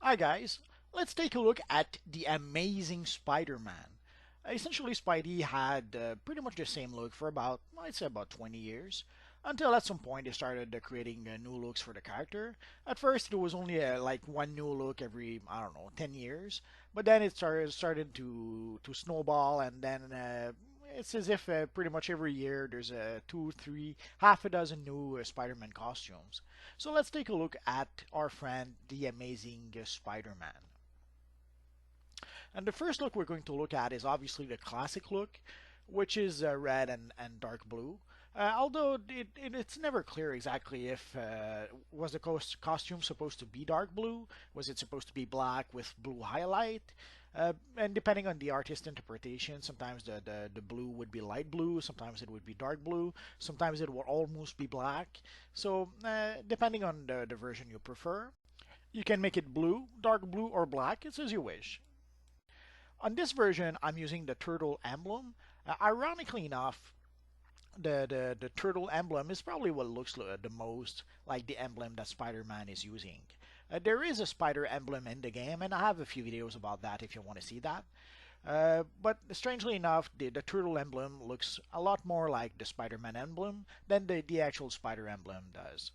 Hi guys, let's take a look at the amazing Spider-Man. Essentially, Spidey had pretty much the same look for about, I'd say about 20 years, until at some point they started creating new looks for the character. At first, it was only like one new look every, I don't know, 10 years, but then it started to snowball, and then it's as if pretty much every year there's two, three, half a dozen new Spider-Man costumes. So let's take a look at our friend, the amazing Spider-Man. And the first look we're going to look at is obviously the classic look, which is red and dark blue. Although it's never clear exactly if was the costume supposed to be dark blue, was it supposed to be black with blue highlight, and depending on the artist's interpretation, sometimes the blue would be light blue, sometimes it would be dark blue, sometimes it would almost be black. So depending on the version you prefer, you can make it blue, dark blue, or black. It's as you wish. On this version, I'm using the turtle emblem. Ironically enough, the turtle emblem is probably what looks the most like the emblem that Spider-Man is using. There is a spider emblem in the game, and I have a few videos about that if you want to see that. But strangely enough, the turtle emblem looks a lot more like the Spider-Man emblem than the actual spider emblem does.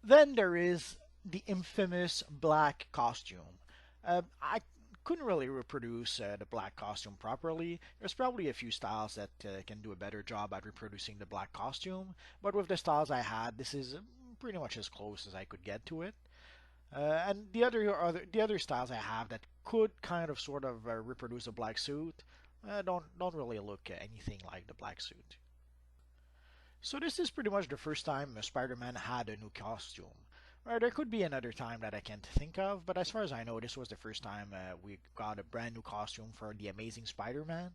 Then there is the infamous black costume. I couldn't really reproduce the black costume properly. There's probably a few styles that can do a better job at reproducing the black costume, but with the styles I had, this is pretty much as close as I could get to it. And the other styles I have that could kind of sort of reproduce a black suit don't really look anything like the black suit. So this is pretty much the first time Spider-Man had a new costume. There could be another time that I can't think of, but as far as I know, this was the first time we got a brand new costume for the Amazing Spider-Man.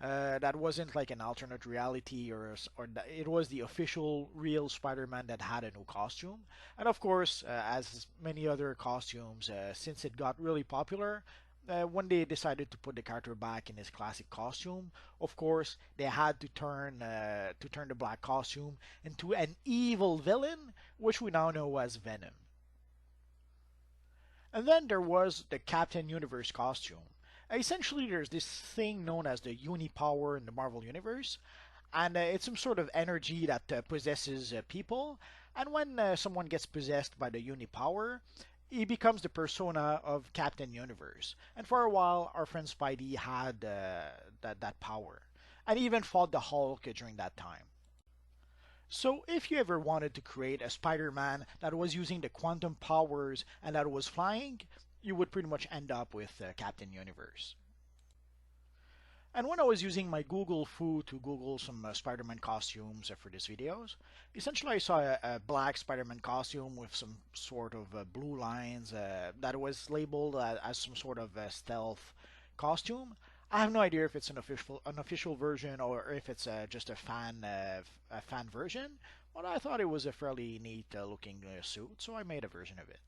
That wasn't like an alternate reality, it was the official real Spider-Man that had a new costume. And of course, as many other costumes, since it got really popular, when they decided to put the character back in his classic costume, of course they had to turn the black costume into an evil villain, which we now know as Venom. And then there was the Captain Universe costume. Essentially, there's this thing known as the Uni Power in the Marvel Universe, and it's some sort of energy that possesses people. And when someone gets possessed by the Uni Power, he becomes the persona of Captain Universe. And for a while, our friend Spidey had that power, and even fought the Hulk during that time. So if you ever wanted to create a Spider-Man that was using the quantum powers and that was flying, you would pretty much end up with Captain Universe. And when I was using my Google Foo to Google some Spider-Man costumes for these videos, essentially I saw a black Spider-Man costume with some sort of blue lines that was labeled as some sort of stealth costume. I have no idea if it's an official version or if it's just a fan version, but I thought it was a fairly neat looking suit, so I made a version of it.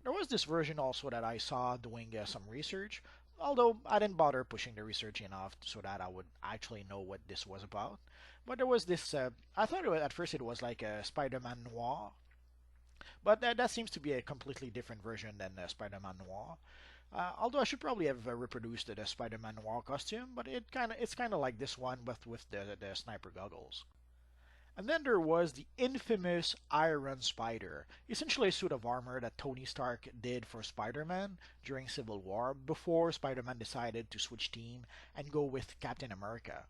There was this version also that I saw doing some research, although I didn't bother pushing the research enough so that I would actually know what this was about. But there was this, I thought at first it was like a Spider-Man Noir, but that seems to be a completely different version than Spider-Man Noir. Although I should probably have reproduced the Spider-Man Noir costume, but it's kind of like this one, but with the sniper goggles. And then there was the infamous Iron Spider, essentially a suit of armor that Tony Stark did for Spider-Man during Civil War before Spider-Man decided to switch team and go with Captain America.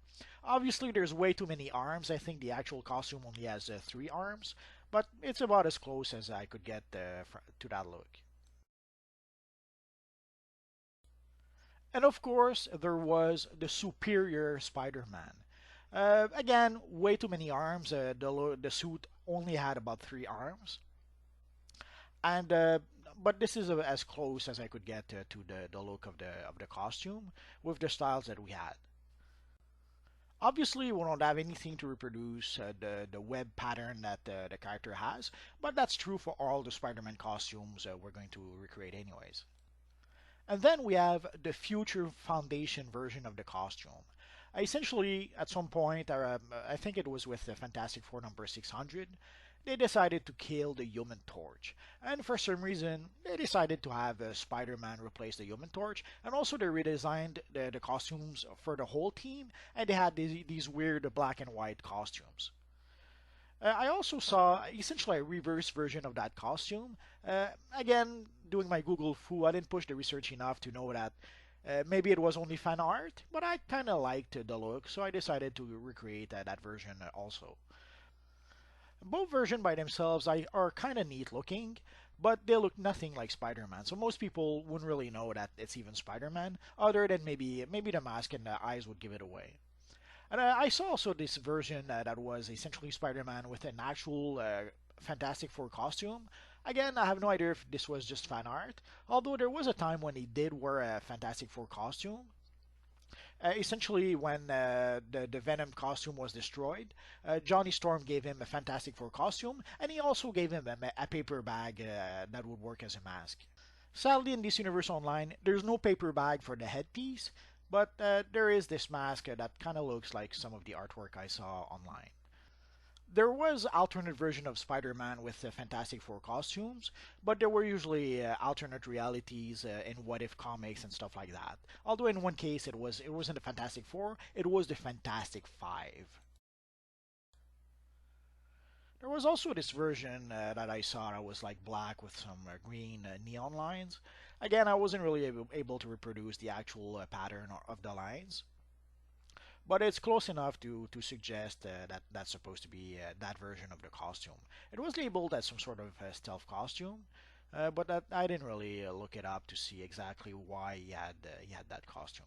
Obviously, there's way too many arms. I think the actual costume only has 3 arms, but it's about as close as I could get to that look. And of course, there was the superior Spider-Man. Again, way too many arms. The suit only had about 3 arms, and but this is as close as I could get to the look of the costume with the styles that we had. Obviously, we don't have anything to reproduce the web pattern that the character has, but that's true for all the Spider-Man costumes we're going to recreate anyways. And then we have the Future Foundation version of the costume. Essentially, at some point, I think it was with the Fantastic Four number 600, they decided to kill the Human Torch. And for some reason, they decided to have Spider-Man replace the Human Torch. And also they redesigned the costumes for the whole team. And they had these weird black and white costumes. I also saw essentially a reverse version of that costume. Again, doing my Google foo, I didn't push the research enough to know that maybe it was only fan art, but I kind of liked the look, so I decided to recreate that version also. Both versions by themselves are kind of neat looking, but they look nothing like Spider-Man. So most people wouldn't really know that it's even Spider-Man, other than maybe the mask and the eyes would give it away. And I saw also this version that was essentially Spider-Man with an actual Fantastic Four costume. Again, I have no idea if this was just fan art, although there was a time when he did wear a Fantastic Four costume. Essentially, when the Venom costume was destroyed, Johnny Storm gave him a Fantastic Four costume, and he also gave him a paper bag that would work as a mask. Sadly, in this universe online, there's no paper bag for the headpiece, but there is this mask that kind of looks like some of the artwork I saw online. There was alternate version of Spider-Man with Fantastic Four costumes, but there were usually alternate realities in What If comics and stuff like that. Although in one case it wasn't the Fantastic Four, it was the Fantastic Five. There was also this version that I saw that was like black with some green neon lines. Again, I wasn't really able to reproduce the actual pattern of the lines, but it's close enough to suggest that that's supposed to be that version of the costume. It was labeled as some sort of stealth costume, but I didn't really look it up to see exactly why he had that costume.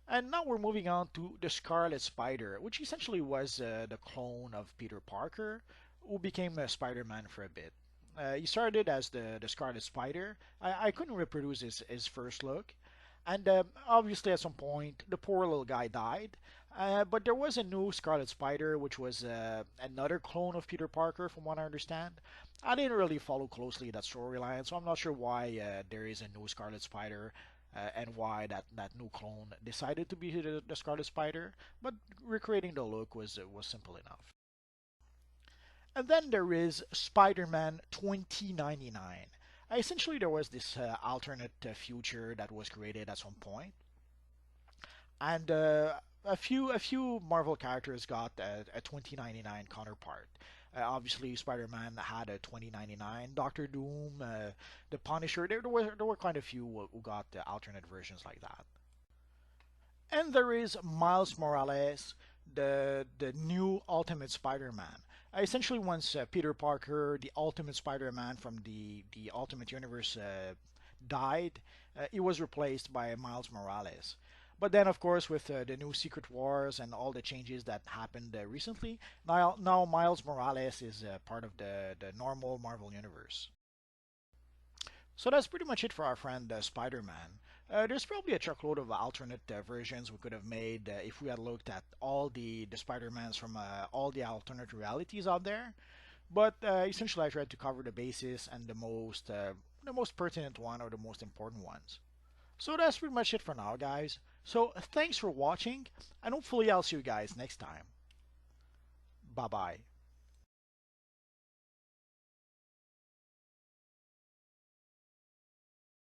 And now we're moving on to the Scarlet Spider, which essentially was the clone of Peter Parker, who became Spider-Man for a bit. He started as the Scarlet Spider. I couldn't reproduce his first look, and obviously at some point the poor little guy died. But there was a new Scarlet Spider, which was another clone of Peter Parker, from what I understand. I didn't really follow closely that storyline, so I'm not sure why there is a new Scarlet Spider and why that new clone decided to be the Scarlet Spider. But recreating the look was simple enough. And then there is Spider-Man 2099. Essentially, there was this alternate future that was created at some point, and a few Marvel characters got a 2099 counterpart. Obviously, Spider-Man had a 2099. Doctor Doom, the Punisher. There were quite a few who got alternate versions like that. And there is Miles Morales, the new Ultimate Spider-Man. Essentially, once Peter Parker, the Ultimate Spider-Man from the Ultimate Universe, died, he was replaced by Miles Morales. But then, of course, with the new Secret Wars and all the changes that happened recently, now Miles Morales is part of the normal Marvel Universe. So that's pretty much it for our friend Spider-Man. There's probably a truckload of alternate versions we could have made if we had looked at all the Spider-Mans from all the alternate realities out there. But essentially, I tried to cover the basis and the most pertinent one or the most important ones. So that's pretty much it for now, guys. So thanks for watching, and hopefully I'll see you guys next time. Bye bye.